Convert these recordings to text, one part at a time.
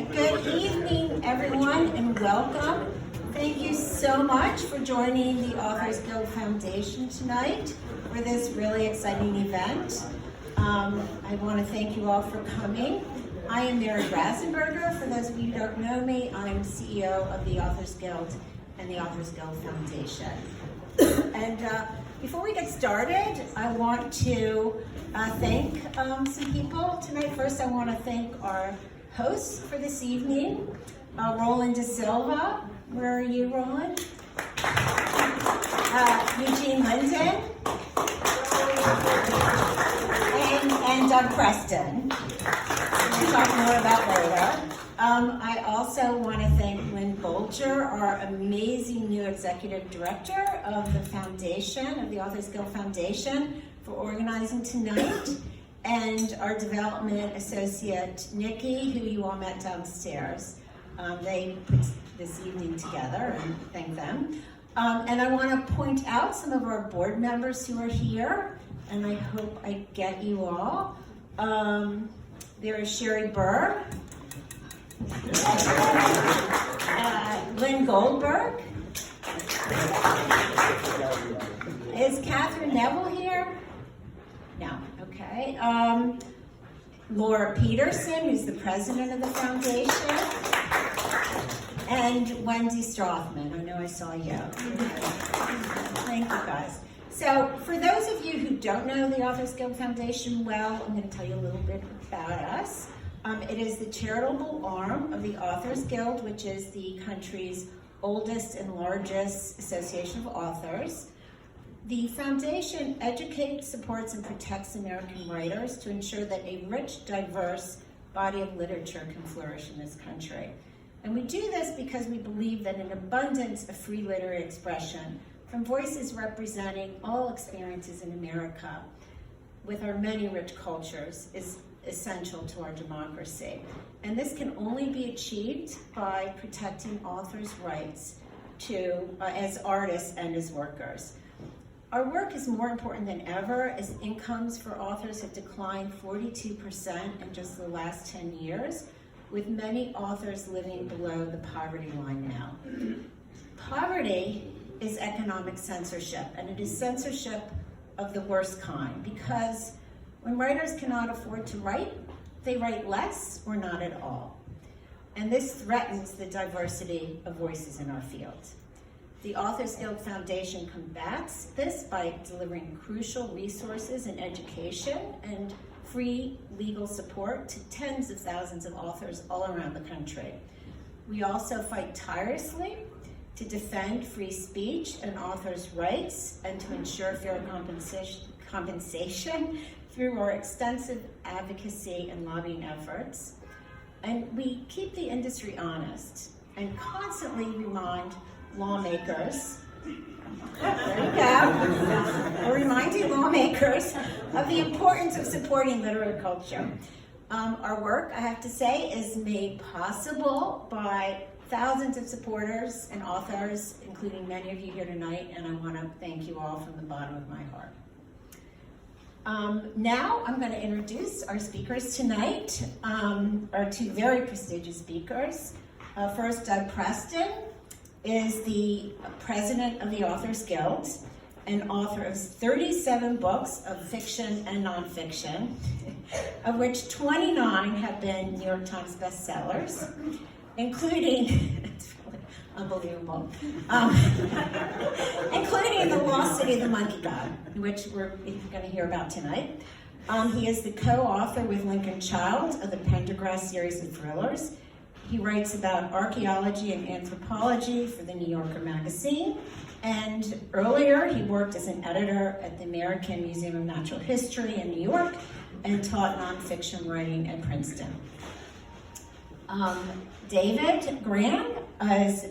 Okay, good evening, everyone, and welcome. Thank you so much for joining the Authors Guild Foundation tonight for this really exciting event. I want to thank you all for coming. I am Mary Rasenberger. For those of you who don't know me, I'm CEO of the Authors Guild and the Authors Guild Foundation. And before we get started, I want to thank some people tonight. First, I want to thank our hosts for this evening, Roland De Silva. Where are you, Roland? Eugene Linden. And Doug Preston. We'll talk more about later. I also want to thank Lynn Bolger, our amazing new executive director of the foundation, of the Authors Guild Foundation, for organizing tonight, and our development associate, Nikki, who you all met downstairs. They put this evening together, and thank them. And I want to point out some of our board members who are here, and I hope I get you all. There is Sherry Burr, Lynn Goldberg. Is Catherine Neville here? No, okay. Laura Peterson, who's the president of the foundation, and Wendy Strothman. I know I saw you. Thank you, guys. So, for those of you who don't know the Authors Guild Foundation well, I'm going to tell you a little bit about us. It is the charitable arm of the Authors Guild, which is the country's oldest and largest association of authors. The foundation educates, supports, and protects American writers to ensure that a rich, diverse body of literature can flourish in this country. And we do this because we believe that an abundance of free literary expression from voices representing all experiences in America with our many rich cultures is essential to our democracy. And this can only be achieved by protecting authors' rights to as artists and as workers. Our work is more important than ever as incomes for authors have declined 42% in just the last 10 years, with many authors living below the poverty line now. Poverty is economic censorship, and it is censorship of the worst kind, because when writers cannot afford to write, they write less or not at all. And this threatens the diversity of voices in our field. The Authors Guild Foundation combats this by delivering crucial resources and education and free legal support to tens of thousands of authors all around the country. We also fight tirelessly to defend free speech and authors' rights and to ensure fair compensation through our extensive advocacy and lobbying efforts. And we keep the industry honest and constantly remind lawmakers, there you go, we're reminding lawmakers of the importance of supporting literary culture. Our work, I have to say, is made possible by thousands of supporters and authors, including many of you here tonight, and I want to thank you all from the bottom of my heart. Now I'm going to introduce our speakers tonight, our two very prestigious speakers. First, Doug Preston is the president of the Authors Guild and author of 37 books of fiction and nonfiction, of which 29 have been New York Times bestsellers, including, it's really unbelievable, including The Lost City of the Monkey God, which we're going to hear about tonight. He is the co-author with Lincoln Child of the Pendergrass series of thrillers. He writes about archaeology and anthropology for the New Yorker magazine, and earlier he worked as an editor at the American Museum of Natural History in New York and taught nonfiction writing at Princeton. David Grann is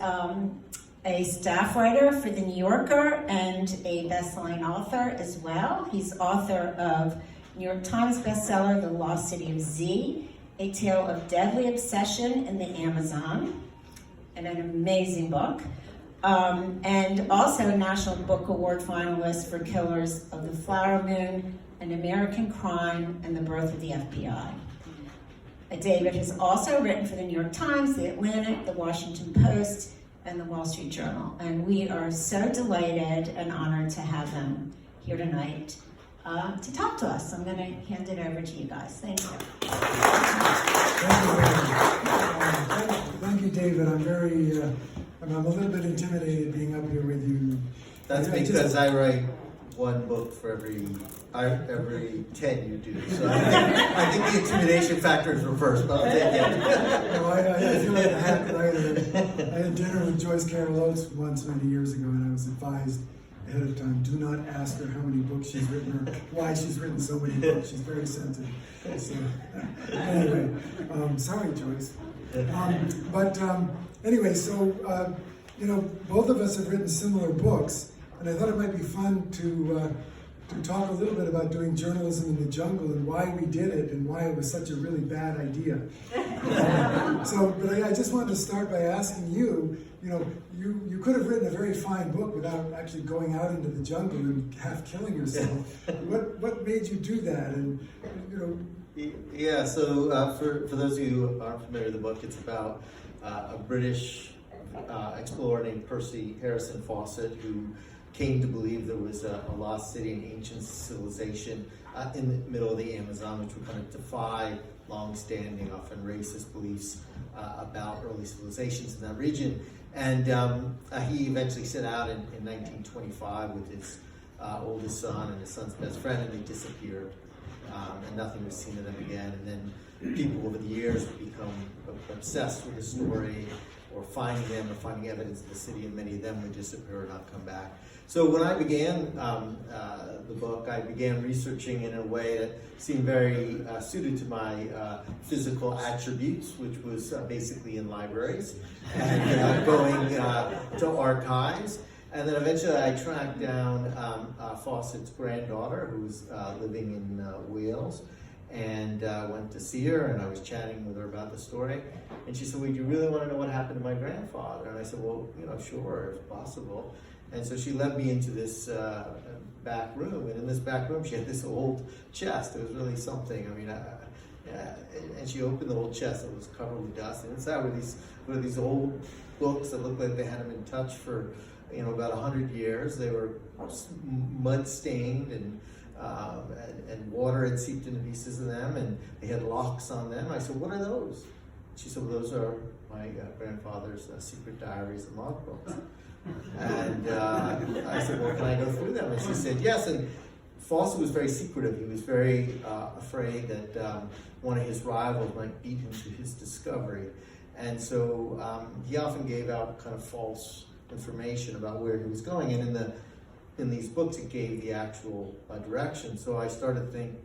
a staff writer for the New Yorker and a best-selling author as well. He's author of New York Times bestseller, The Lost City of Z, A Tale of Deadly Obsession in the Amazon, and an amazing book. And also a National Book Award finalist for Killers of the Flower Moon, An American Crime, and The Birth of the FBI. David has also written for the New York Times, the Atlantic, the Washington Post, and the Wall Street Journal. And we are so delighted and honored to have him here tonight to talk to us. I'm going to hand it over to you guys. Thank you. Thank you, David. I'm a little bit intimidated being up here with you. That's because I write one book for every 10 you do. So I think the intimidation factor is reversed, but I'll take it. No, I feel like a hack writer. I had dinner with Joyce Carol Oates once many years ago, and I was advised ahead of time, do not ask her how many books she's written or why she's written so many books. She's very sensitive. So, anyway, sorry, Joyce. Anyway, so, both of us have written similar books, and I thought it might be fun to talk a little bit about doing journalism in the jungle and why we did it and why it was such a really bad idea. But I just wanted to start by asking you, you could have written a very fine book without actually going out into the jungle and half killing yourself. What made you do that? And Yeah, so for those of you who aren't familiar with the book, it's about a British explorer named Percy Harrison Fawcett who came to believe there was a lost city, an ancient civilization in the middle of the Amazon, which would kind of defy long-standing, often racist beliefs about early civilizations in that region. And he eventually set out in 1925 with his oldest son and his son's best friend, and they disappeared. And nothing was seen of them again. And then people over the years would become obsessed with the story, or finding them, or finding evidence of the city, and many of them would disappear or not come back. So when I began the book, I began researching in a way that seemed very suited to my physical attributes, which was basically in libraries and going to archives. And then eventually I tracked down Fawcett's granddaughter, who was living in Wales, and went to see her, and I was chatting with her about the story. And she said, well, do you really want to know what happened to my grandfather? And I said, well, sure, if possible. And so she led me into this back room, and in this back room she had this old chest. It was really something. I mean, and she opened the old chest. It was covered with dust, and inside were these old books that looked like they had them in touch for about 100 years. They were mud stained, and water had seeped into pieces of them, and they had locks on them. I said, what are those? She said, well, those are my grandfather's secret diaries and logbooks. And I said, well, can I go through them? And she said, yes. And Fawcett was very secretive. He was very afraid that one of his rivals might beat him to his discovery. And so he often gave out kind of false information about where he was going. And in these books, it gave the actual direction. So I started to think,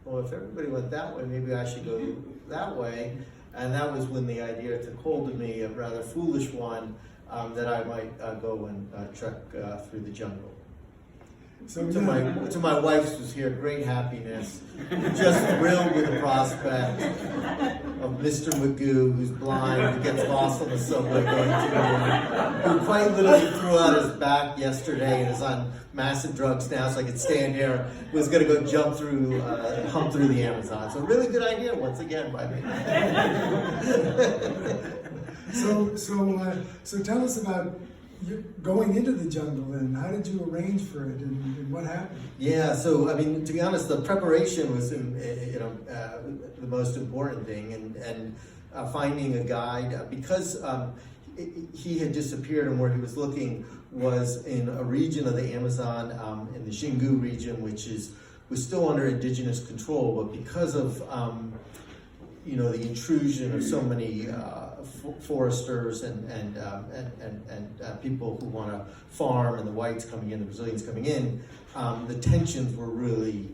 well, if everybody went that way, maybe I should go that way. And that was when the idea took hold of me, a rather foolish one, that I might go and trek through the jungle. So to my wife's was here, great happiness, just thrilled with the prospect of Mr. Magoo, who's blind, who gets lost on the subway going to who quite literally threw out his back yesterday and is on massive drugs now, so I could stand here, was going to go hump through the Amazon. So really good idea, once again, by me. So tell us about you going into the jungle then. How did you arrange for it, and what happened? Yeah, so I mean, to be honest, the preparation was the most important thing, and finding a guide, because he had disappeared, and where he was looking was in a region of the Amazon, in the Xingu region, which was still under indigenous control, but because of the intrusion of so many foresters and people who want to farm, and the whites coming in, the Brazilians coming in, the tensions were really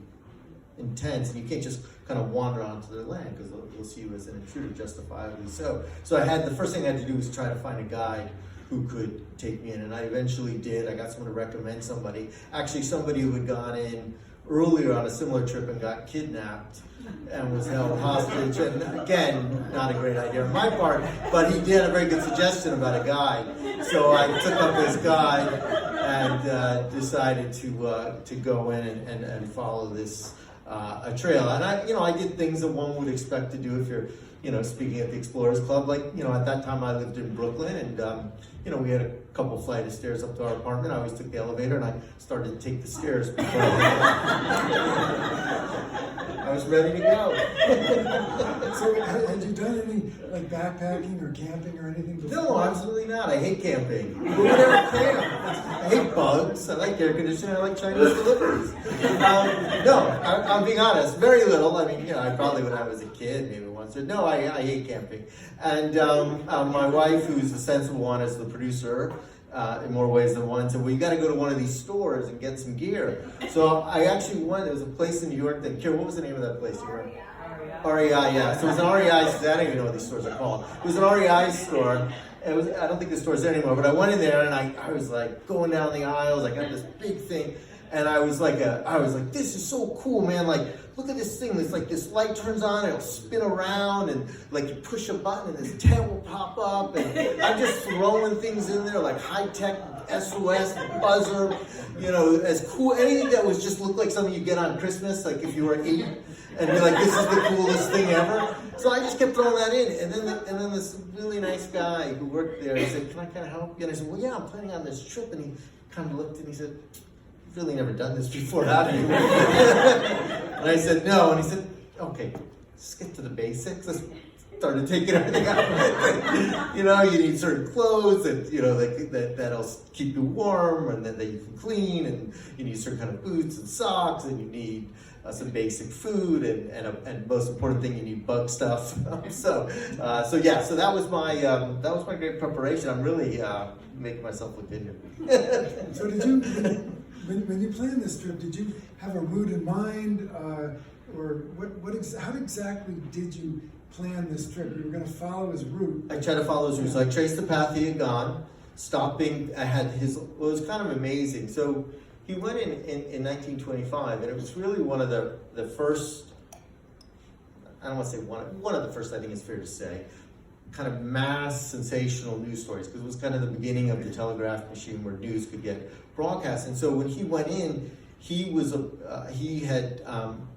intense, and you can't just kind of wander onto their land because they'll see you as an intruder, justifiably so. So the first thing I had to do was try to find a guide who could take me in, and I eventually did. I got someone to recommend somebody. Actually, somebody who had gone in earlier on a similar trip and got kidnapped and was held hostage. And again, not a great idea on my part, but he did a very good suggestion about a guide. So I took up his guide and decided to go in and follow this a trail. And I did things that one would expect to do if you're, speaking at the Explorers Club. Like, at that time I lived in Brooklyn, and we had a couple flight of stairs up to our apartment. I always took the elevator, and I started to take the stairs before I was ready to go. So had you done any like backpacking or camping or anything before? No, absolutely not. I hate camping. Who would ever camp? I hate bugs. I like air conditioning. I like Chinese deliveries. I'm being honest. Very little. I mean, I probably when I was a kid, maybe once. But no, I hate camping. And my wife, who's the sensible one, is the producer. In more ways than one, said, well, you got to go to one of these stores and get some gear. So I actually went. There was a place in New York that, Kira, what was the name of that place? REI, yeah. So it was an REI, I don't even know what these stores are called. It was an REI store. I don't think the store's there anymore, but I went in there and I was like going down the aisles. I got this big thing, and I was like, this is so cool, man. Like, look at this thing. It's like this light turns on, it'll spin around, and like you push a button and this tent will pop up. And I'm just throwing things in there like high-tech SOS buzzer, as cool. Anything that was just looked like something you get on Christmas, like if you were 8, and be like, this is the coolest thing ever. So I just kept throwing that in, and then this really nice guy who worked there, he said, can I kind of help you? And I said, well, yeah, I'm planning on this trip. And he kind of looked and he said, you've really never done this before, have you? And I said, no. And he said, okay, let's get to the basics. Let's started taking everything out. You need certain clothes that'll keep you warm, and then that you can clean, and you need certain kind of boots and socks, and you need some basic food, and most important thing, you need bug stuff. So that was my great preparation. I'm really making myself look good here. So did you, when you planned this trip, did you have a route in mind, or how exactly did you plan this trip? You were going to follow his route. I tried to follow his route, so I traced the path he had gone, stopping. It was kind of amazing. So he went in 1925, and it was really one of the first, I don't want to say one of the first, I think it's fair to say, kind of mass sensational news stories, because it was kind of the beginning of the telegraph machine where news could get broadcast. And so when he went in, he had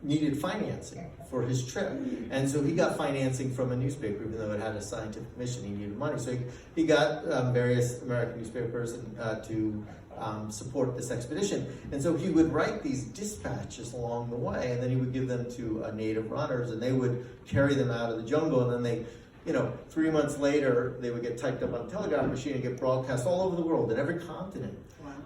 needed financing for his trip, and so he got financing from a newspaper, even though it had a scientific mission. He needed money, so he got various American newspapers to support this expedition. And so he would write these dispatches along the way, and then he would give them to native runners, and they would carry them out of the jungle, and then they, 3 months later, they would get typed up on a telegraph machine and get broadcast all over the world, in every continent.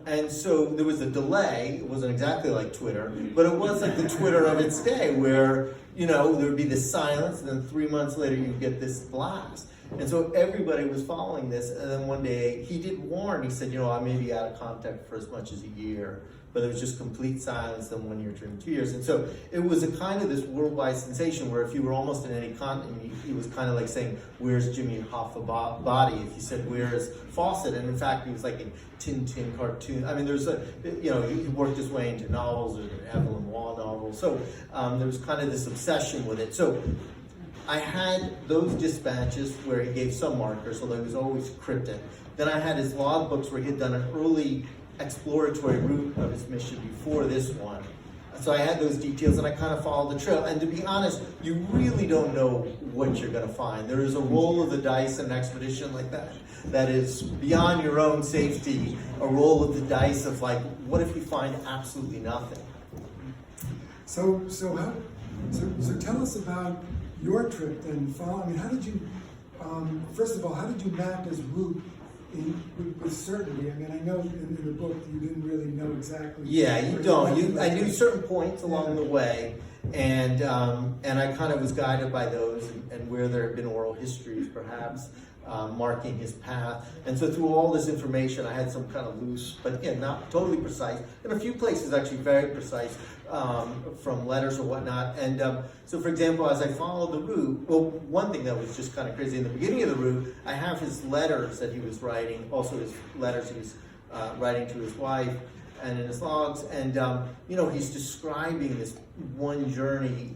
And so there was a delay. It wasn't exactly like Twitter, but it was like the Twitter of its day, where, there would be this silence, and then 3 months later you'd get this blast. And so everybody was following this, and then one day he did warn. He said, I may be out of contact for as much as a year, but there was just complete silence. Then 1 year turned 2 years, and so it was a kind of this worldwide sensation where if you were almost in any continent, he was kind of like saying, "Where's Jimmy Hoffa body?" If you said, "Where's Fawcett?" And in fact, he was like in Tintin cartoon. I mean, there's he worked his way into novels, or the Evelyn Waugh novels. So there was kind of this obsession with it. So I had those dispatches where he gave some markers, although he was always cryptic. Then I had his logbooks where he had done an early exploratory route of his mission before this one. So I had those details, and I kind of followed the trail. And to be honest, you really don't know what you're going to find. There is a roll of the dice in an expedition like that is beyond your own safety, a roll of the dice of like, what if you find absolutely nothing? So tell us about your trip then. How did you, first of all, how did you map his route with certainty? I mean, I know in the book you didn't really know exactly. Yeah, you don't. I knew certain points along the way, and I kind of was guided by those, and where there had been oral histories, perhaps, marking his path. And so through all this information, I had some kind of loose, but again, not totally precise. In a few places, actually very precise, from letters or whatnot. And so, for example, as I followed the route, well, one thing that was just kind of crazy, in the beginning of the route, I have his letters that he was writing, also his letters he was writing to his wife, and in his logs, and he's describing this one journey,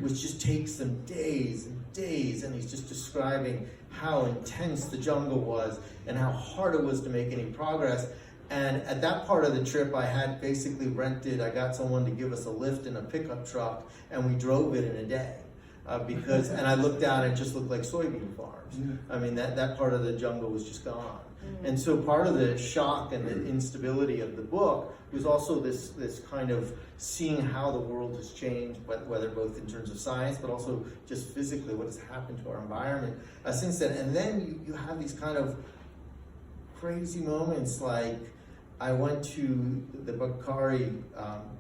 which just takes them days and days, and he's just describing how intense the jungle was and how hard it was to make any progress. And at that part of the trip, I had basically I got someone to give us a lift in a pickup truck, and we drove it in a day. And I looked down, and it just looked like soybean farms. Yeah. I mean, that part of the jungle was just gone. And so part of the shock and the instability of the book was also this kind of seeing how the world has changed, whether both in terms of science, but also just physically what has happened to our environment since then. And then you have these kind of crazy moments, like I went to the Bakari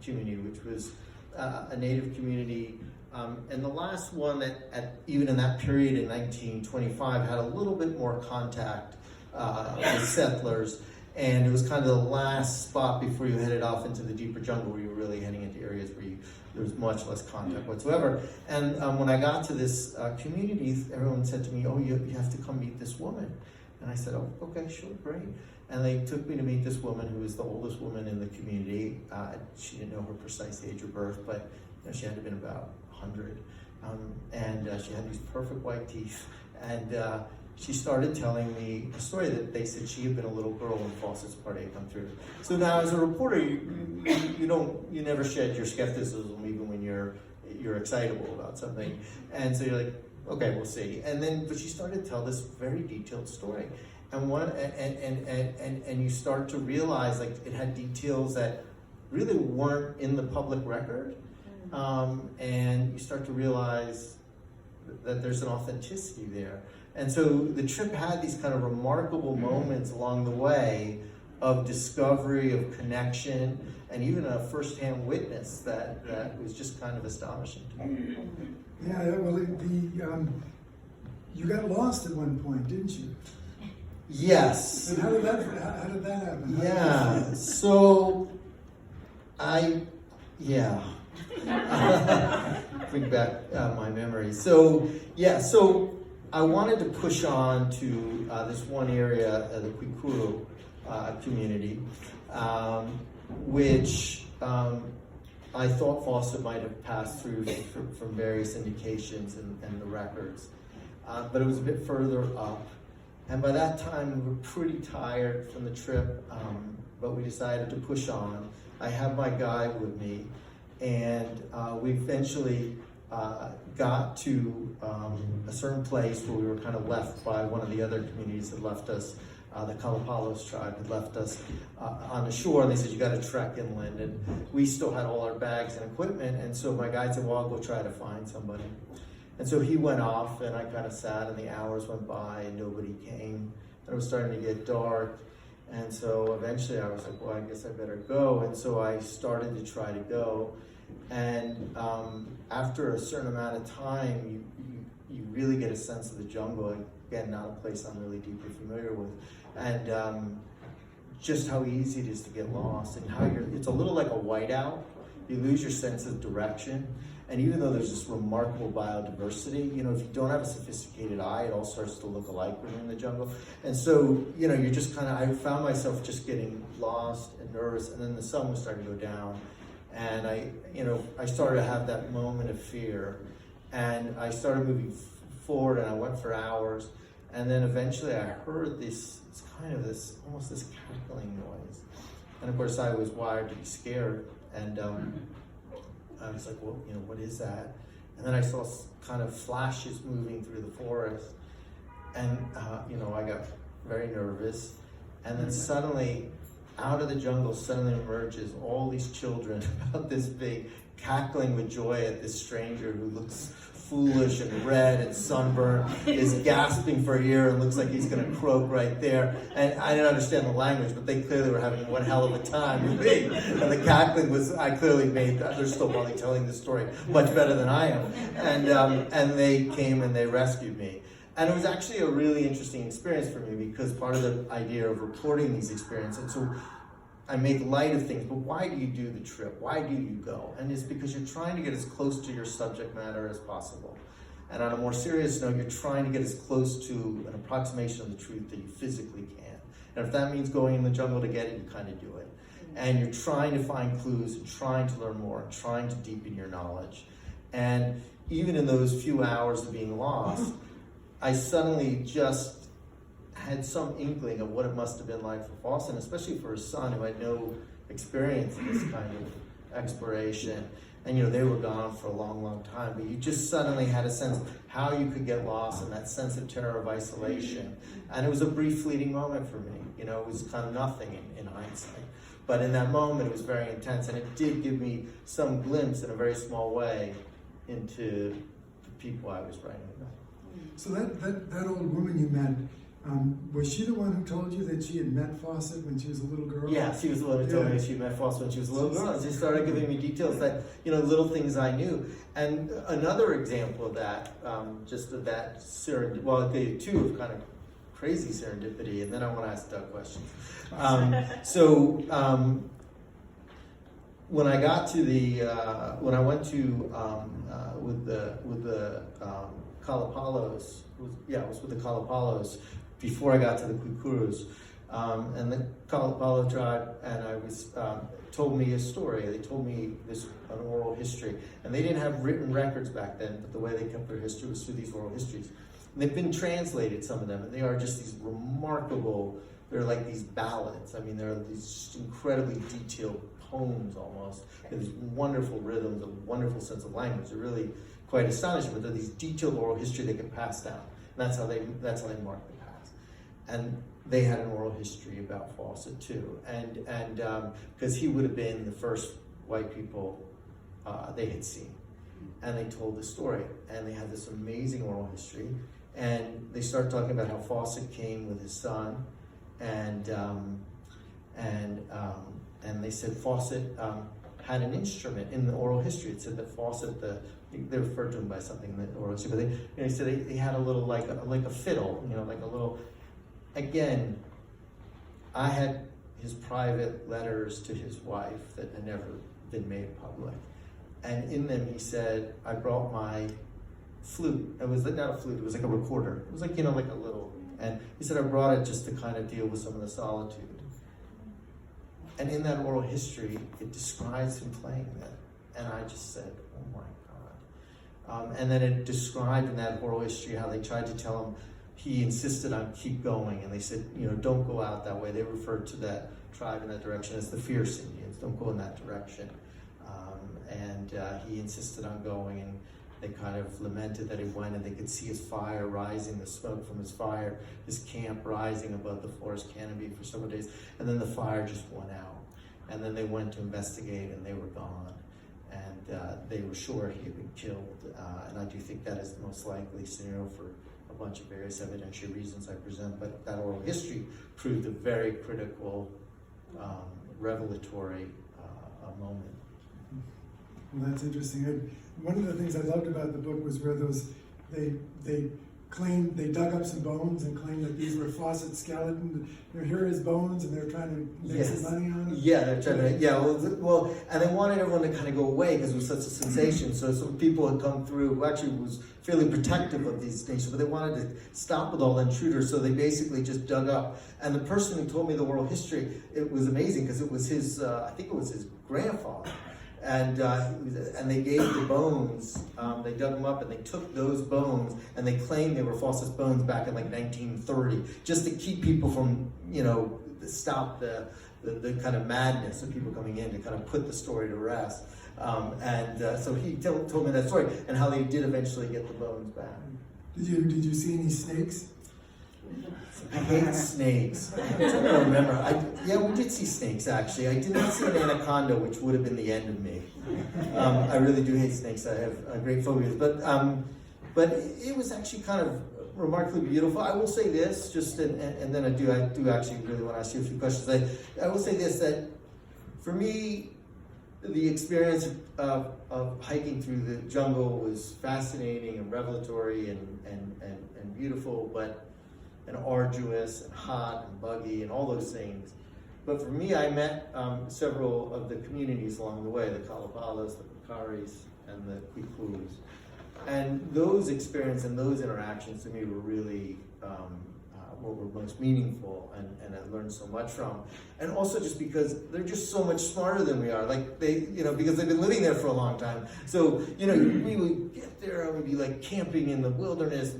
community, which was a native community, and the last one that even in that period in 1925 had a little bit more contact with settlers, and it was kind of the last spot before you headed off into the deeper jungle, where you were really heading into areas where there was much less contact whatsoever. And when I got to this community, everyone said to me, "Oh, you have to come meet this woman." And I said, "Oh, okay, sure, great." And they took me to meet this woman who was the oldest woman in the community. She didn't know her precise age of birth, but she had to have been about 100. And she had these perfect white teeth. And she started telling me a story that they said she had been a little girl when Fawcett's party had come through. So now, as a reporter, you never shed your skepticism even when you're excitable about something. And so you're like, okay, we'll see. But she started to tell this very detailed story, and you start to realize like it had details that really weren't in the public record, and you start to realize that there's an authenticity there. And so the trip had these kind of remarkable moments along the way of discovery, of connection, and even a first-hand witness that was just kind of astonishing to me. Yeah, well, you got lost at one point, didn't you? Yes. And how did that happen? Yeah. So, bring back my memories. So I wanted to push on to this one area, the Kwikuru community, which I thought Fawcett might have passed through from various indications and the records. But it was a bit further up. And by that time, we were pretty tired from the trip, but we decided to push on. I had my guide with me, and we eventually got to a certain place where we were kind of left by one of the other communities that left us. The Kalapalos tribe had left us on the shore, and they said, "You got to trek inland." And we still had all our bags and equipment, and so my guide said, "Well, I'll go try to find somebody." And so he went off, and I kind of sat, and the hours went by, and nobody came. And it was starting to get dark, and so eventually I was like, "Well, I guess I better go." And so I started to try to go, and after a certain amount of time, you really get a sense of the jungle. Again, not a place I'm really deeply familiar with, and just how easy it is to get lost, and how it's a little like a whiteout. You lose your sense of direction, and even though there's this remarkable biodiversity, if you don't have a sophisticated eye, it all starts to look alike when you're in the jungle. And so, you're just I found myself just getting lost and nervous, and then the sun was starting to go down, and I started to have that moment of fear, and I started moving forward, and I went for hours. And then eventually I heard almost this cackling noise. And of course I was wired to be scared. And I was like, well, what is that? And then I saw kind of flashes moving through the forest. And, I got very nervous. And then suddenly, out of the jungle suddenly emerges all these children, about this big, cackling with joy at this stranger who looks foolish and red and sunburned, is gasping for air and looks like he's going to croak right there. And I didn't understand the language, but they clearly were having one hell of a time with me. And the cackling I clearly made, they're still probably telling the story much better than I am. And they came and they rescued me. And it was actually a really interesting experience for me, because part of the idea of reporting these experiences, and so I make light of things, but why do you do the trip? Why do you go? And it's because you're trying to get as close to your subject matter as possible. And on a more serious note, you're trying to get as close to an approximation of the truth that you physically can. And if that means going in the jungle to get it, you kind of do it. And you're trying to find clues, and trying to learn more, and trying to deepen your knowledge. And even in those few hours of being lost, I suddenly just had some inkling of what it must have been like for Fawcett, especially for his son who had no experience in this kind of exploration. And they were gone for a long, long time, but you just suddenly had a sense of how you could get lost and that sense of terror of isolation. And it was a brief fleeting moment for me. It was kind of nothing in hindsight. But in that moment, it was very intense, and it did give me some glimpse in a very small way into the people I was writing about. So that old woman you met, was she the one who told you that she had met Fawcett when she was a little girl? Yeah, she was the one who told me she met Fawcett when she was a little girl, and she started giving me details that, little things I knew. And another example of that, just of that serendipity, well, I gave you two of kind of crazy serendipity, and then I want to ask Doug questions. When I got to when I went to with the Kalapalos, it was with the Kalapalos before I got to the Quikurus, and the Kalapalo tribe, and I was told me a story. They told me an oral history, and they didn't have written records back then, but the way they kept their history was through these oral histories. And they've been translated, some of them, and they are just these remarkable. They're like these ballads. I mean, they're these just incredibly detailed poems almost. These wonderful rhythms, a wonderful sense of language. They're really quite astonishing. But they're these detailed oral history they can pass down. And that's how they mark the past. And they had an oral history about Fawcett too. And because he would have been the first white people they had seen. And they told the story. And they had this amazing oral history. And they started talking about how Fawcett came with his son. And they said Fawcett had an instrument in the oral history. It said that Fawcett, they referred to him by something in the oral history, but they said he had a little like a fiddle, like a little. Again, I had his private letters to his wife that had never been made public, and in them he said, "I brought my flute." It was not a flute; it was like a recorder. It was like like a little. And he said, I brought it just to kind of deal with some of the solitude. And in that oral history, it describes him playing that. And I just said, oh my God. And then it described in that oral history how they tried to tell him, he insisted on keep going. And they said, don't go out that way. They referred to that tribe in that direction as the fierce Indians. Don't go in that direction. And he insisted on going, and they kind of lamented that he went, and they could see his fire rising, the smoke from his fire, his camp rising above the forest canopy for several days, and then the fire just went out. And then they went to investigate, and they were gone. And they were sure he had been killed. And I do think that is the most likely scenario for a bunch of various evidentiary reasons I present, but that oral history proved a very critical, revelatory moment. Well, that's interesting. One of the things I loved about the book was where they claimed, they dug up some bones and claimed that these were Fawcett skeletons. Here are his bones, and they're trying to make some money on it. Yeah, they're trying to, well, and they wanted everyone to kind of go away because it was such a sensation. So some people had come through who actually was fairly protective of these nations, but they wanted to stop with all the intruders, so they basically just dug up. And the person who told me the oral history, it was amazing because it was his, I think it was his grandfather. And they gave the bones, they dug them up and they took those bones and they claimed they were Fawcett's bones back in like 1930, just to keep people from, stop the kind of madness of people coming in, to kind of put the story to rest. So he told me that story and how they did eventually get the bones back. Did you see any snakes? I hate snakes. I'm trying to remember. We did see snakes, actually. I did not see an anaconda, which would have been the end of me. I really do hate snakes. I have great phobias. But it was actually kind of remarkably beautiful. I will say this, and then I do actually really want to ask you a few questions. I will say this, that for me, the experience of hiking through the jungle was fascinating and revelatory and beautiful, and arduous and hot and buggy and all those things. But for me, I met several of the communities along the way, the Kalapalas, the Pakaris, and the Quikurus. And those experiences and those interactions to me were really what were most meaneful, and I learned so much from. And also just because they're just so much smarter than we are. Like because they've been living there for a long time. So, we would get there and we'd be like camping in the wilderness,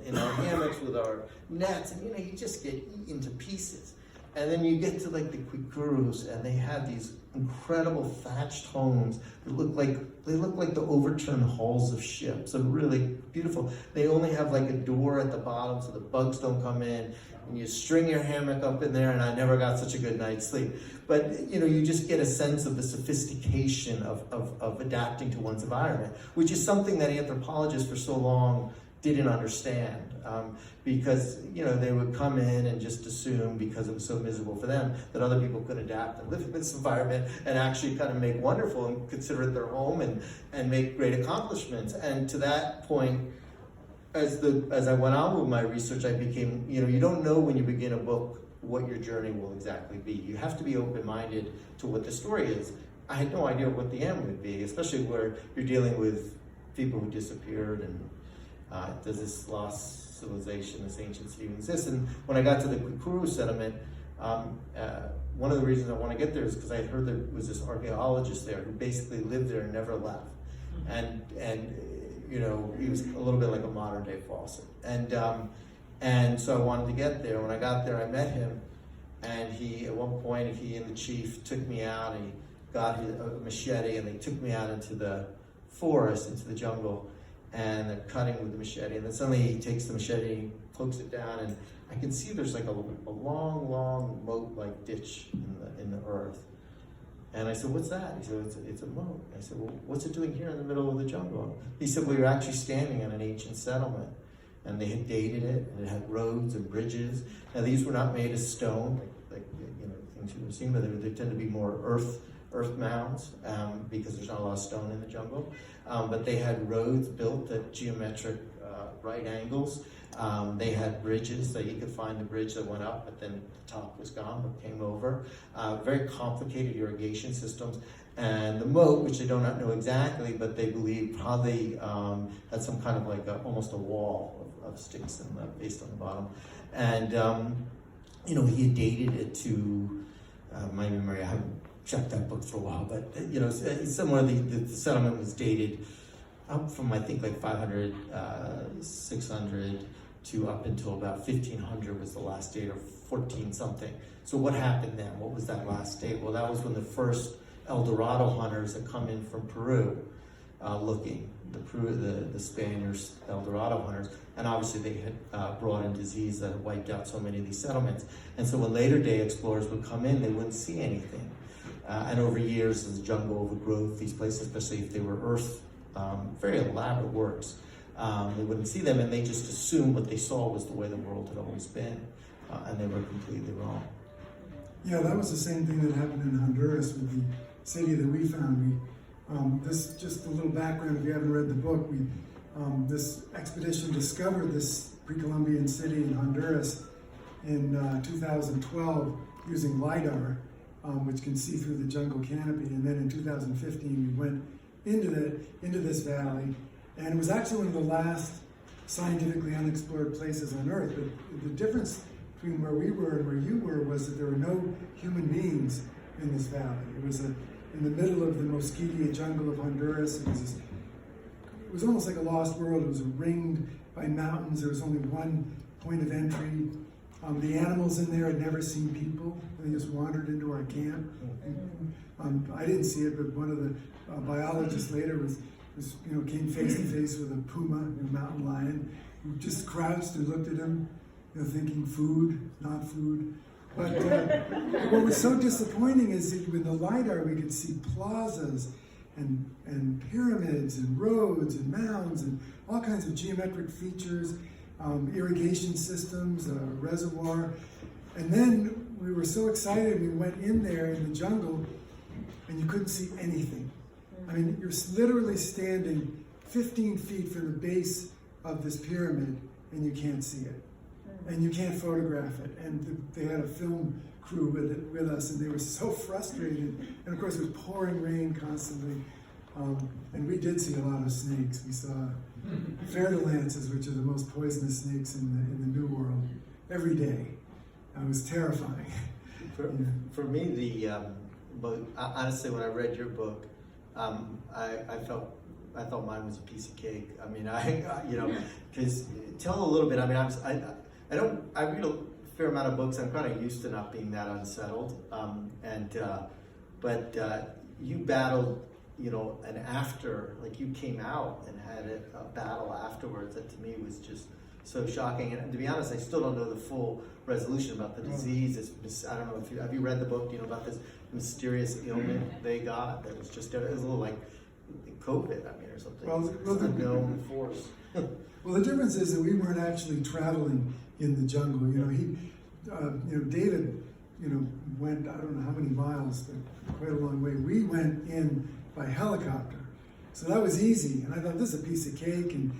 in our hammocks with our nets, and you just get eaten to pieces. And then you get to like the Quikurus, and they have these incredible thatched homes that look like the overturned hulls of ships. They're really beautiful. They only have like a door at the bottom so the bugs don't come in. And you string your hammock up in there, and I never got such a good night's sleep. But you just get a sense of the sophistication of adapting to one's environment, which is something that anthropologists for so long didn't understand, because they would come in and just assume, because it was so miserable for them, that other people could adapt and live in this environment and actually kind of make wonderful and consider it their home and make great accomplishments. And to that point, as I went on with my research, I became, you don't know when you begin a book what your journey will exactly be. You have to be open-minded to what the story is. I had no idea what the end would be, especially where you're dealing with people who disappeared, and does this lost civilization, this ancient city exist? And when I got to the Kwikuru settlement, one of the reasons I want to get there is because I had heard there was this archaeologist there who basically lived there and never left. And he was a little bit like a modern day Fawcett. And so I wanted to get there. When I got there, I met him, and at one point, he and the chief took me out, and he got a machete, and they took me out into the forest, into the jungle, and they're cutting with the machete, and then suddenly he takes the machete, and he pokes it down, and I can see there's like a long moat-like ditch in the earth. And I said, "What's that?" He said, it's a moat. I said, "Well, what's it doing here in the middle of the jungle?" He said, "Well, you're actually standing on an ancient settlement." And they had dated it, and it had roads and bridges. Now, these were not made of stone, like things you were seeing, but they tend to be more earth mounds, because there's not a lot of stone in the jungle. But they had roads built at geometric right angles. They had bridges that you could find the bridge that went up, but then the top was gone, but came over. Very complicated irrigation systems. And the moat, which they do not know exactly, but they believe probably had some kind of like almost a wall of sticks based on the bottom. And, he had dated it to, my memory, I haven't checked that book for a while, but, somewhere the settlement was dated up from, I think, like 500, 600 to up until about 1500 was the last date, or 14 something. So what happened then? What was that last date? Well, that was when the first El Dorado hunters had come in from Peru, looking. The Spaniards, El Dorado hunters, and obviously they had brought in disease that had wiped out so many of these settlements. And so when later day explorers would come in, they wouldn't see anything. And over years, as jungle overgrowth, these places, especially if they were earth, very elaborate works, they wouldn't see them, and they just assumed what they saw was the way the world had always been, and they were completely wrong. Yeah, that was the same thing that happened in Honduras with the city that we found. This, just a little background, if you haven't read the book, this expedition discovered this pre-Columbian city in Honduras in 2012 using LiDAR, which can see through the jungle canopy. And then in 2015, we went into this valley, and it was actually one of the last scientifically unexplored places on Earth. But the difference between where we were and where you were was that there were no human beings in this valley. It was in the middle of the Mosquitia jungle of Honduras. It was almost like a lost world. It was ringed by mountains. There was only one point of entry. The animals in there had never seen people. They just wandered into our camp. I didn't see it, but one of the biologists later came face to face with a puma, a mountain lion, who just crouched and looked at him, thinking food, not food. But what was so disappointing is that with the LiDAR we could see plazas and pyramids and roads and mounds and all kinds of geometric features, irrigation systems, a reservoir. And then we were so excited, we went in there in the jungle and you couldn't see anything. I mean, you're literally standing 15 feet from the base of this pyramid and you can't see it. And you can't photograph it. And they had a film crew with us, and they were so frustrated. And of course, it was pouring rain constantly. And we did see a lot of snakes. We saw fer-de-lances, which are the most poisonous snakes in the New World, every day. It was terrifying. For me, honestly, when I read your book, I felt I thought mine was a piece of cake. I mean, because tell a little bit. I mean, I read a fair amount of books. I'm kind of used to not being that unsettled. But you battled, and after, like you came out and had a battle afterwards that to me was just so shocking. And to be honest, I still don't know the full resolution about the disease. I don't know have you read the book? About this mysterious ailment they got that was just, it was a little like COVID, or something. Well, it's unknown force. Well, the difference is that we weren't actually traveling in the jungle. David, went, I don't know how many miles, but quite a long way. We went in by helicopter. So that was easy. And I thought, this is a piece of cake. And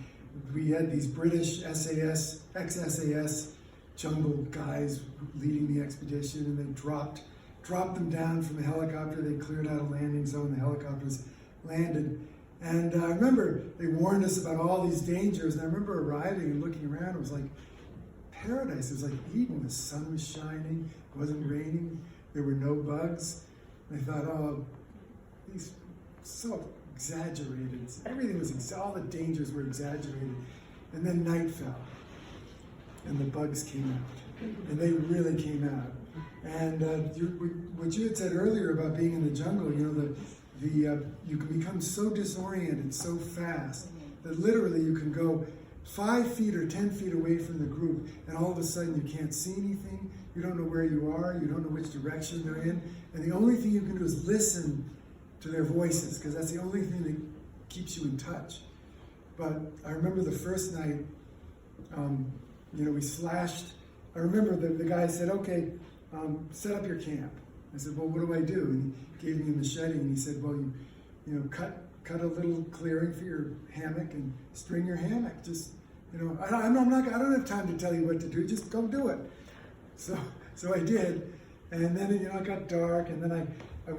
we had these British SAS, ex-SAS jungle guys leading the expedition, and they dropped them down from the helicopter. They cleared out a landing zone. The helicopters landed. And I remember they warned us about all these dangers. And I remember arriving and looking around. It was like paradise. It was like Eden. The sun was shining. It wasn't raining. There were no bugs. And I thought, oh, these so exaggerated. Everything was, all the dangers were exaggerated. And then night fell. And the bugs came out. And they really came out. And what you had said earlier about being in the jungle, you can become so disoriented so fast that literally you can go 5 feet or 10 feet away from the group, and all of a sudden you can't see anything, you don't know where you are, you don't know which direction they're in, and the only thing you can do is listen to their voices, because that's the only thing that keeps you in touch. But I remember the first night, we slashed. I remember the guy said, okay, set up your camp. I said, well, what do I do? And he gave me a machete, and he said, well, cut a little clearing for your hammock and string your hammock. Just, I don't have time to tell you what to do. Just go do it. So I did, and then it got dark, and then we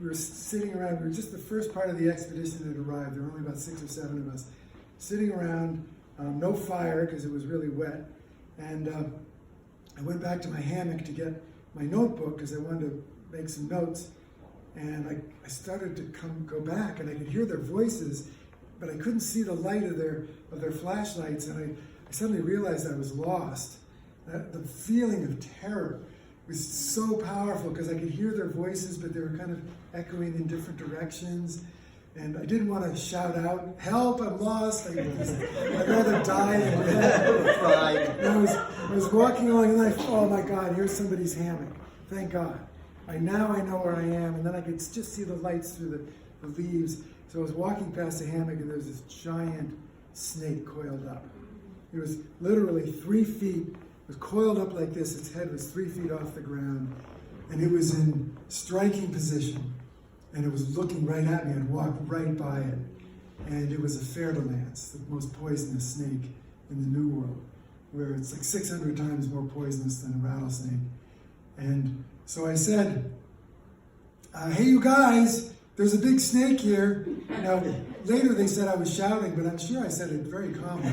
were sitting around. We were just the first part of the expedition that arrived. There were only about 6 or 7 of us sitting around. No fire because it was really wet, and I went back to my hammock to get my notebook because I wanted to make some notes, and I started to go back, and I could hear their voices, but I couldn't see the light of their flashlights, and I suddenly realized I was lost. The feeling of terror was so powerful because I could hear their voices, but they were kind of echoing in different directions, and I didn't want to shout out, "Help! I'm lost!" I'd rather die than cry. And I was walking along, and I thought, "Oh my God, here's somebody's hammock. Thank God. Now I know where I am." And then I could just see the lights through the leaves. So I was walking past the hammock, and there was this giant snake coiled up. It was literally 3 feet. It was coiled up like this. Its head was 3 feet off the ground, and it was in striking position. And it was looking right at me. I'd walked right by it. And it was a fer-de-lance, the most poisonous snake in the New World, where it's like 600 times more poisonous than a rattlesnake. And so I said, "Hey, you guys, there's a big snake here." Now, later they said I was shouting, but I'm sure I said it very calmly.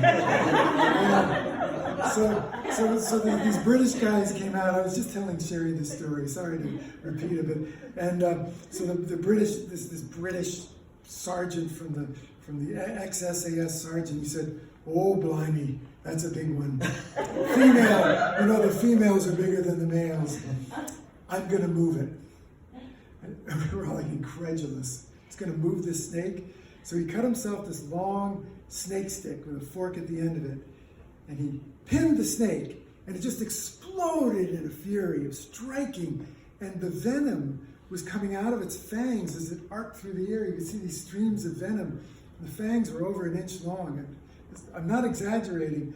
So these British guys came out. I was just telling Sherry this story. Sorry to repeat it, but so the British, this British sergeant from the ex-SAS sergeant, he said, "Oh, blimey, that's a big one. Female, the females are bigger than the males. I'm gonna move it." And we were all like incredulous. He's gonna move this snake. So he cut himself this long snake stick with a fork at the end of it, and he pinned the snake, and it just exploded in a fury of striking, and the venom was coming out of its fangs as it arced through the air. You could see these streams of venom. The fangs were over 1 inch long. I'm not exaggerating.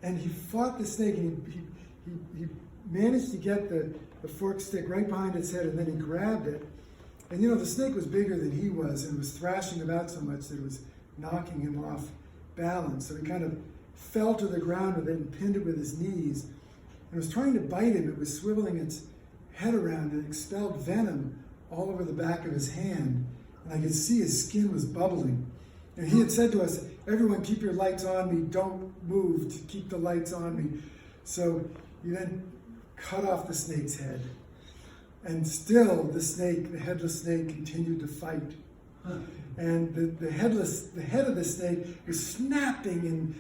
And he fought the snake, and he managed to get the forked stick right behind its head, and then he grabbed it. And the snake was bigger than he was, and was thrashing about so much that it was knocking him off balance. So he kind of fell to the ground with it and pinned it with his knees. And it was trying to bite him. It was swiveling its head around and expelled venom all over the back of his hand. And I could see his skin was bubbling. And he had said to us, "Everyone keep your lights on me, don't move, to keep the lights on me." So he then cut off the snake's head. And still the headless snake continued to fight. and the head of the snake was snapping and,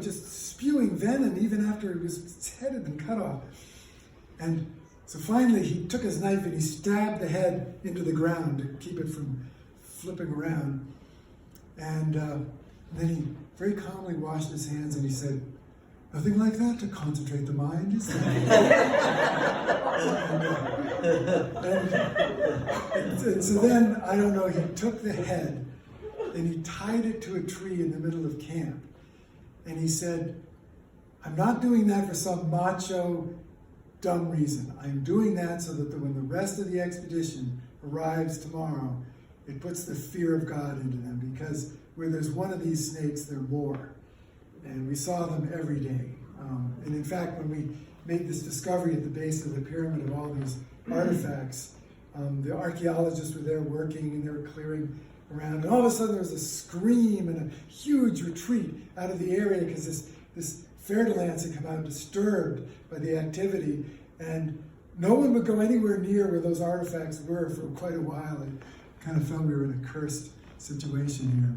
just spewing venom even after its head had been cut off. And so finally he took his knife and he stabbed the head into the ground to keep it from flipping around. And then he very calmly washed his hands and he said, "Nothing like that to concentrate the mind, is there?" and so then, I don't know, he took the head and he tied it to a tree in the middle of camp. And he said, "I'm not doing that for some macho, dumb reason. I'm doing that so that when the rest of the expedition arrives tomorrow, it puts the fear of God into them, because where there's one of these snakes, there are more. And we saw them every day. And in fact, when we made this discovery at the base of the pyramid of all these artifacts, the archaeologists were there working and they were clearing around. And all of a sudden there was a scream and a huge retreat out of the area because this fer-de-lance had come out disturbed by the activity. And no one would go anywhere near where those artifacts were for quite a while. I kind of felt we were in a cursed situation here.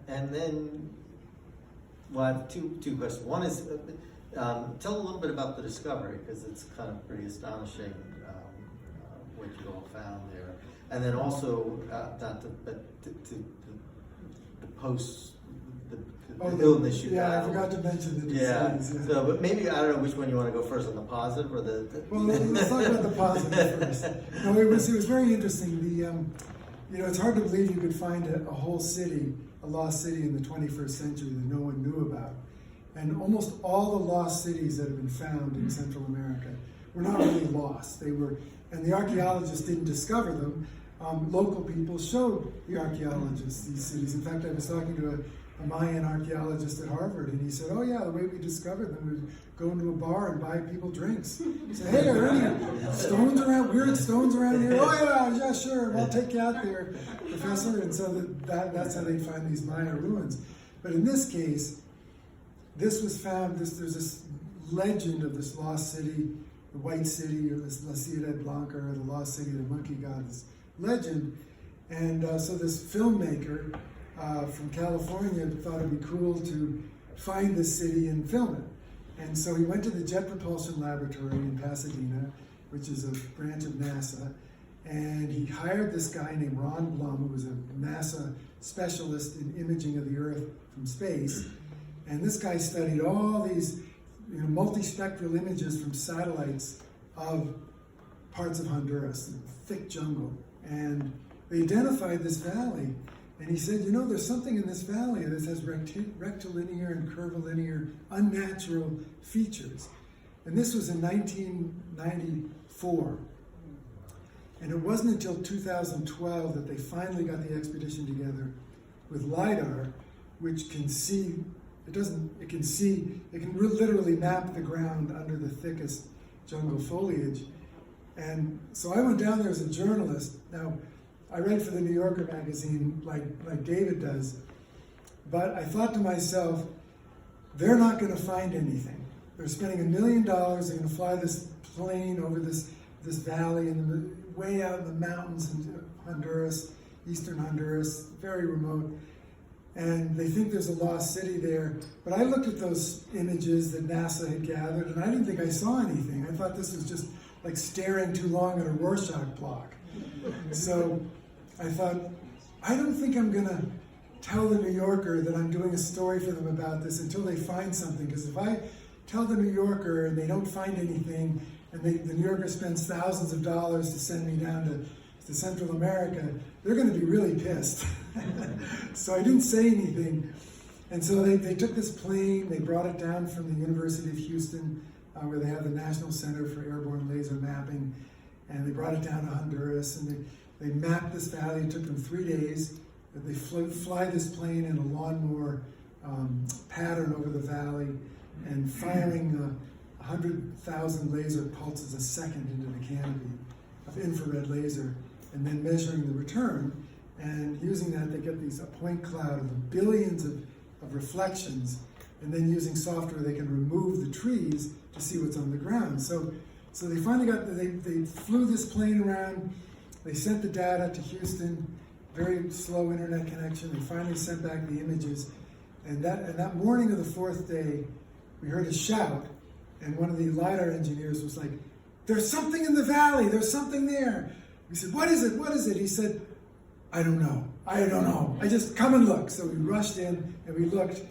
And then, well, I have two questions. One is, tell a little bit about the discovery, because it's kind of pretty astonishing what you all found there. And then also, the post, the illness you Yeah, found. I forgot to mention the disease. Yeah. So, but maybe, I don't know which one you want to go first, on the positive or the Well, let's talk about the positive first. No, it was very interesting. It's hard to believe you could find a whole city, a lost city in the 21st century that no one knew about. And almost all the lost cities that have been found in Central America were not really lost. They were, and the archaeologists didn't discover them. Local people showed the archaeologists these cities. In fact, I was talking to a Mayan archaeologist at Harvard, and he said, "Oh yeah, the way we discovered them, we'd go into a bar and buy people drinks." He said, "Hey, are there any stones around, weird stones around here?" "Oh yeah, sure, I'll take you out there, Professor." And so that's how they find these Maya ruins. But in this case, this was found, there's this legend of this lost city, the White City, or this La Ciudad Blanca, or the lost city of the monkey god, this legend. And so this filmmaker from California thought it'd be cool to find this city and film it. And so he went to the Jet Propulsion Laboratory in Pasadena, which is a branch of NASA, and he hired this guy named Ron Blum, who was a NASA specialist in imaging of the Earth from space. And this guy studied all these multispectral images from satellites of parts of Honduras, thick jungle. And they identified this valley. And he said, there's something in this valley that has rectilinear and curvilinear, unnatural features. And this was in 1994. And it wasn't until 2012 that they finally got the expedition together with LiDAR, which can see, it can literally map the ground under the thickest jungle foliage. And so I went down there as a journalist. Now, I write for the New Yorker magazine like David does, but I thought to myself, they're not going to find anything. They're spending $1 million, they're going to fly this plane over this valley way out in the mountains in Honduras, eastern Honduras, very remote, and they think there's a lost city there. But I looked at those images that NASA had gathered, and I didn't think I saw anything. I thought this was just like staring too long at a Rorschach block. So I thought, I don't think I'm going to tell the New Yorker that I'm doing a story for them about this until they find something. Because if I tell the New Yorker and they don't find anything, and the New Yorker spends thousands of dollars to send me down to Central America, they're going to be really pissed. So I didn't say anything. And so they took this plane, they brought it down from the University of Houston, where they have the National Center for Airborne Laser Mapping, and they brought it down to Honduras, and they mapped this valley. It took them 3 days. They fly this plane in a lawnmower pattern over the valley, and firing 100,000 laser pulses a second into the canopy of infrared laser, and then measuring the return. And using that, they get a point cloud of billions of reflections, and then using software, they can remove the trees to see what's on the ground. So they finally they flew this plane around, they sent the data to Houston, very slow internet connection. They finally sent back the images, and that morning of the fourth day, we heard a shout, and one of the LiDAR engineers was like, "There's something in the valley, there's something there." We said, "What is it, what is it?" He said, I don't know. I just come and look." So we rushed in and we looked,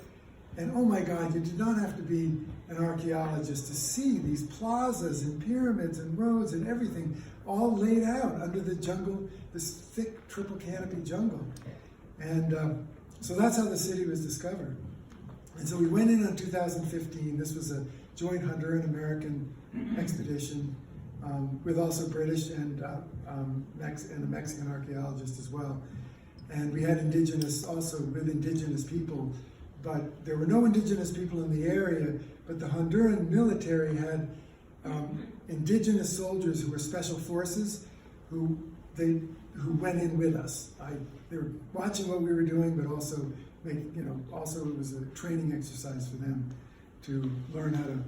and oh my God, you did not have to be an archaeologist to see these plazas and pyramids and roads and everything all laid out under the jungle, this thick triple canopy jungle. And so that's how the city was discovered. And so we went in on 2015. This was a joint Honduran-American expedition with also British and a Mexican archaeologist as well. And we had indigenous, also with indigenous people, but there were no indigenous people in the area, but the Honduran military had indigenous soldiers who were special forces who went in with us. They were watching what we were doing, but also also it was a training exercise for them to learn how to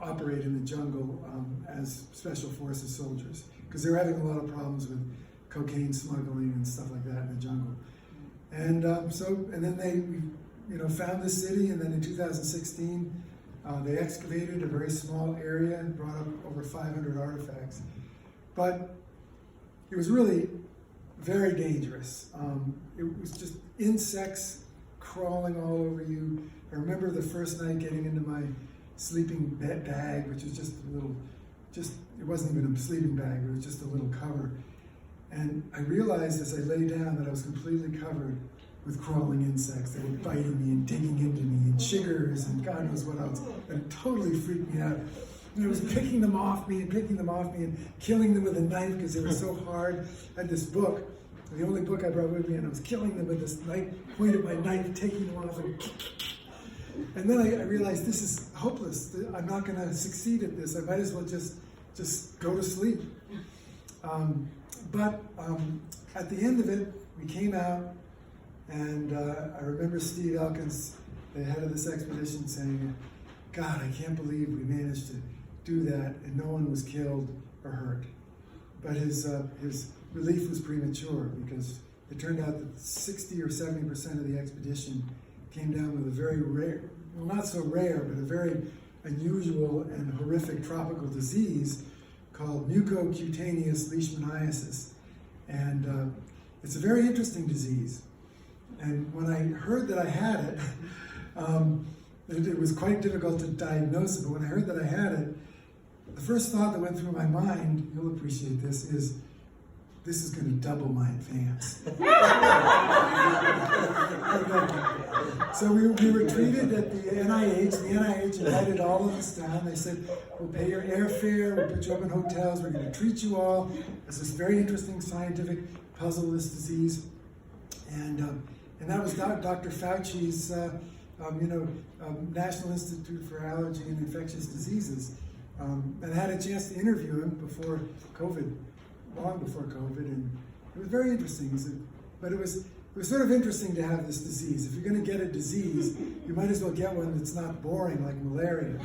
operate in the jungle as special forces soldiers, because they were having a lot of problems with cocaine smuggling and stuff like that in the jungle. And then they found this city, and then in 2016 they excavated a very small area and brought up over 500 artifacts. But it was really very dangerous. It was just insects crawling all over you. I remember the first night getting into my sleeping bag, which was it wasn't even a sleeping bag, it was just a little cover. And I realized as I lay down that I was completely covered with crawling insects that were biting me and digging into me, and chiggers and God knows what else. And it totally freaked me out. And I was picking them off me and killing them with a knife because they were so hard. I had this book, the only book I brought with me, and I was killing them with this knife, pointed my knife, taking them off, and then I realized this is hopeless. I'm not going to succeed at this. I might as well just go to sleep. But at the end of it, we came out, and I remember Steve Elkins, the head of this expedition, saying, "God, I can't believe we managed to do that, and no one was killed or hurt." But his relief was premature, because it turned out that 60 or 70% of the expedition came down with a very rare, well, not so rare, but a very unusual and horrific tropical disease called mucocutaneous leishmaniasis. And it's a very interesting disease. And when I heard that I had it, it was quite difficult to diagnose it, but when I heard that I had it, the first thought that went through my mind, you'll appreciate this, is this is going to double my advance. So we were treated at the NIH. The NIH invited all of us down. They said, "We'll pay your airfare, we'll put you up in hotels, we're going to treat you all. It's this very interesting scientific puzzle, this disease." And that was Dr. Fauci's National Institute for Allergy and Infectious Diseases. And I had a chance to interview him before COVID, long before COVID, and it was very interesting. But it was sort of interesting to have this disease. If you're going to get a disease, you might as well get one that's not boring like malaria.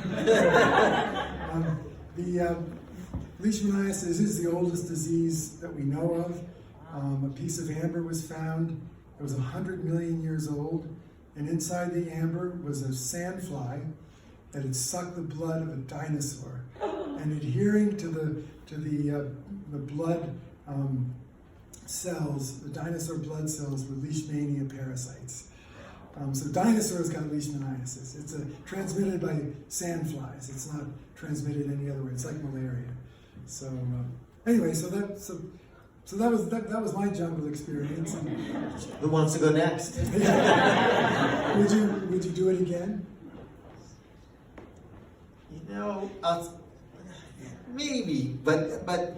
The leishmaniasis is the oldest disease that we know of. A piece of amber was found. It was 100 million years old, and inside the amber was a sandfly that had sucked the blood of a dinosaur, and adhering to the blood cells, the dinosaur blood cells, were leishmania parasites. So dinosaurs got leishmaniasis. It's transmitted by sandflies. It's not transmitted any other way. It's like malaria. So anyway, so that was my jungle experience. Who wants to go next? Would you do it again? Maybe, but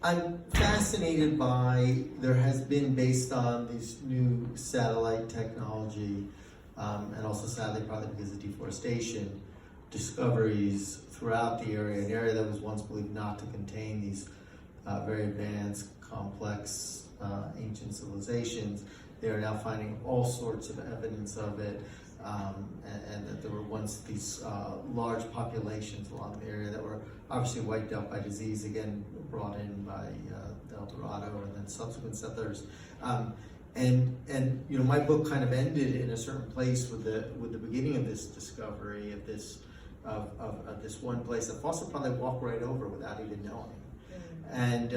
I'm fascinated by, there has been, based on these new satellite technology, and also sadly probably because of deforestation, discoveries throughout the area, an area that was once believed not to contain these very advanced, complex, ancient civilizations. They are now finding all sorts of evidence of it. and that there were once these large populations along the area that were obviously wiped out by disease, again brought in by the El Dorado and then subsequent settlers. And you know, my book kind of ended in a certain place with the beginning of this discovery of this one place that Fawcett probably walked right over without even knowing. And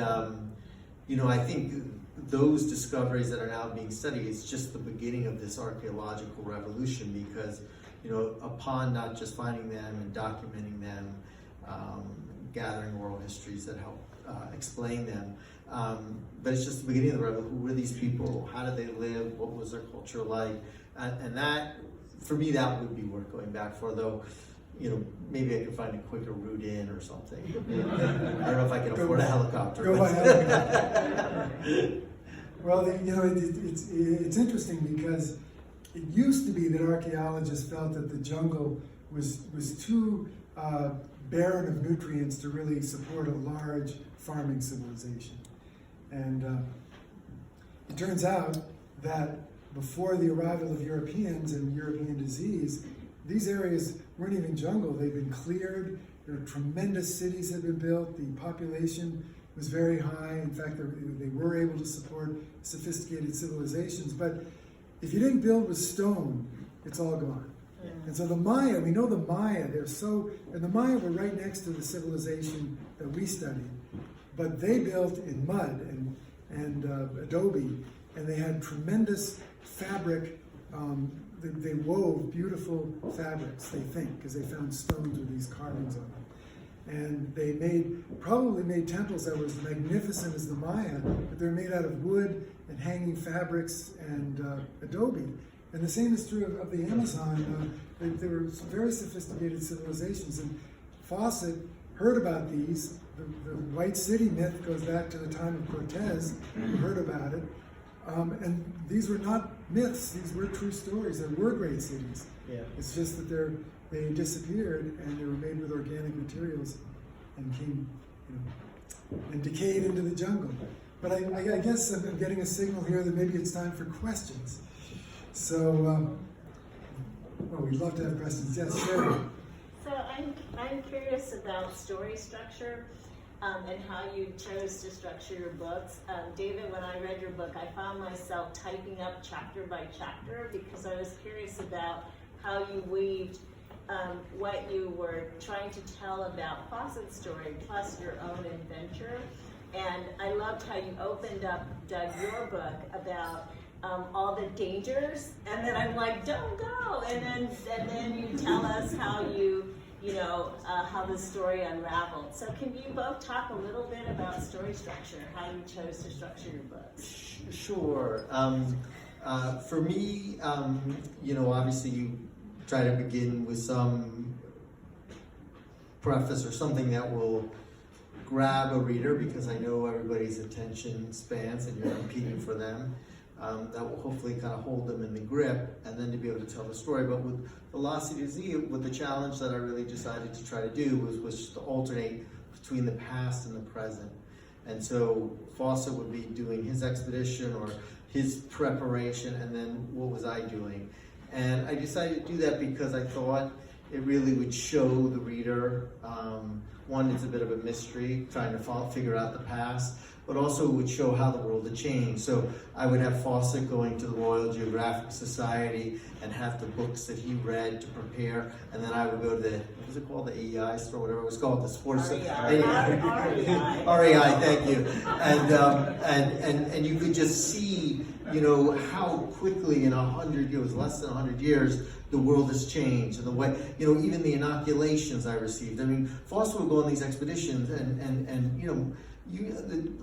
you know, I think those discoveries that are now being studied is just the beginning of this archaeological revolution, because you know, upon not just finding them and documenting them, gathering oral histories that help explain them, but it's just the beginning of the revolution. Who were these people? How did they live? What was their culture like? And that, for me, that would be worth going back for, though. You know, maybe I could find a quicker route in or something. I don't know if I can afford a helicopter. Go by helicopter. Well, you know, it's interesting because it used to be that archaeologists felt that the jungle was too barren of nutrients to really support a large farming civilization. And it turns out that before the arrival of Europeans and European disease, these areas weren't even jungle. They'd been cleared. There were tremendous cities that had been built. The population was very high. In fact, they were able to support sophisticated civilizations. But if you didn't build with stone, it's all gone. Yeah. And so the Maya, we know the Maya, and the Maya were right next to the civilization that we studied. But they built in mud and adobe, and they had tremendous fabric. They wove beautiful fabrics, they think, because they found stones with these carvings on them. And they probably made temples that were as magnificent as the Maya, but they're made out of wood and hanging fabrics and adobe. And the same is true of the Amazon. They were very sophisticated civilizations. And Fawcett heard about these. The White City myth goes back to the time of Cortez, who heard about it. And these were not myths, these were true stories. There were great cities. Yeah. It's just that they disappeared and they were made with organic materials and came, you know, and decayed into the jungle. But I guess I'm getting a signal here that maybe it's time for questions. So, well, we'd love to have questions. Yes, Sherry. So I'm curious about story structure. And how you chose to structure your books. David, when I read your book, I found myself typing up chapter by chapter because I was curious about how you weaved what you were trying to tell about Fawcett's story plus your own adventure. And I loved how you opened up, Doug, your book about all the dangers, and then I'm like, don't go, and then you tell us how how the story unraveled. So can you both talk a little bit about story structure, how you chose to structure your books? Sure. For me, you know, obviously you try to begin with some preface or something that will grab a reader, because I know everybody's attention spans and you're competing for them. That will hopefully kind of hold them in the grip, and then to be able to tell the story. But with Velocity to Z, with the challenge that I really decided to try to do was just to alternate between the past and the present. And so Fawcett would be doing his expedition or his preparation, and then what was I doing? And I decided to do that because I thought it really would show the reader, one, it's a bit of a mystery, trying to figure out the past, but also it would show how the world had changed. So I would have Fawcett going to the Royal Geographic Society and have the books that he read to prepare, and then I would go to the, what was it called, the AEI store, whatever it was called, the sports REI, thank you. And you could just see, you know, how quickly in 100 years, less than 100 years, the world has changed, and the way, you know, even the inoculations I received. I mean, Fawcett would go on these expeditions, and you know,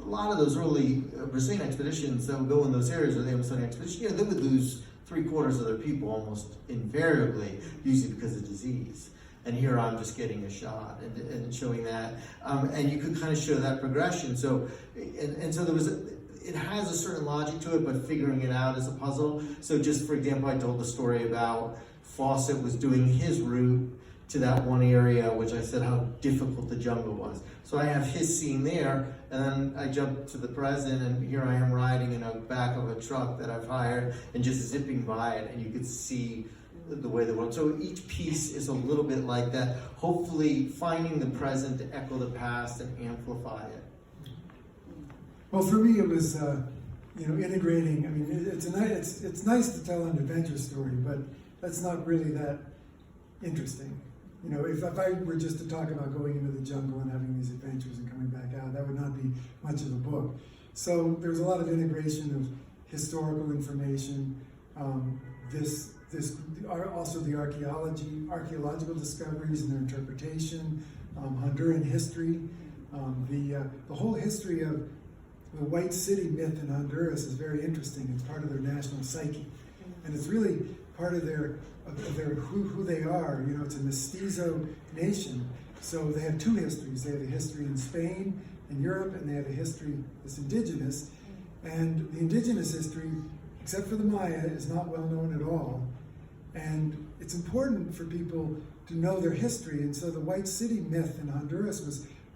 a lot of those early Brazilian expeditions that would go in those areas, or the Amazonian expedition, you know, they would lose 3/4 of their people almost invariably, usually because of disease. And here I'm just getting a shot and showing that, and you could kind of show that progression. So, and so there was. It has a certain logic to it, but figuring it out is a puzzle. So just for example, I told the story about Fawcett was doing his route to that one area, which I said how difficult the jungle was. So I have his scene there, and then I jump to the present, and here I am riding in the back of a truck that I've hired and just zipping by it, and you could see the way the world. So each piece is a little bit like that. Hopefully, finding the present to echo the past and amplify it. Well, for me, it was integrating. I mean, it's nice to tell an adventure story, but that's not really that interesting. If I were just to talk about going into the jungle and having these adventures and coming back out, that would not be much of a book. So there's a lot of integration of historical information. Also the archaeological discoveries and their interpretation, Honduran history, the whole history of the white city myth in Honduras is very interesting. It's part of their national psyche, and it's really part of their who they are. It's a mestizo nation, so they have two histories. They have a history in Spain and Europe, and they have a history that's indigenous. And the indigenous history, except for the Maya, is not well known at all. And it's important for people to know their history. And so the white city myth in Honduras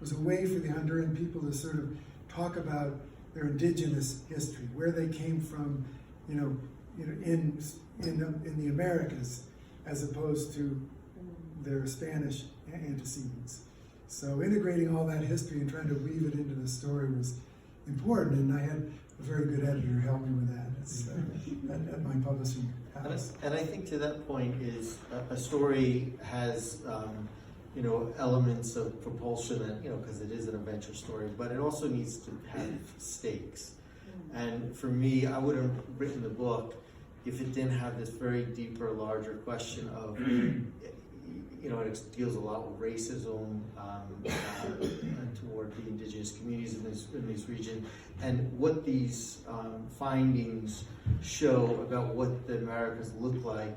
was a way for the Honduran people to sort of talk about their indigenous history, where they came from, in the Americas, as opposed to their Spanish antecedents. So integrating all that history and trying to weave it into the story was important, and I had a very good editor help me with that. It's at my publishing house. And I think to that point is a story has elements of propulsion, and because it is an adventure story, but it also needs to have stakes. And for me, I would have written the book if it didn't have this very deeper, larger question of, it deals a lot with racism toward the indigenous communities in this region, and what these findings show about what the Americas looked like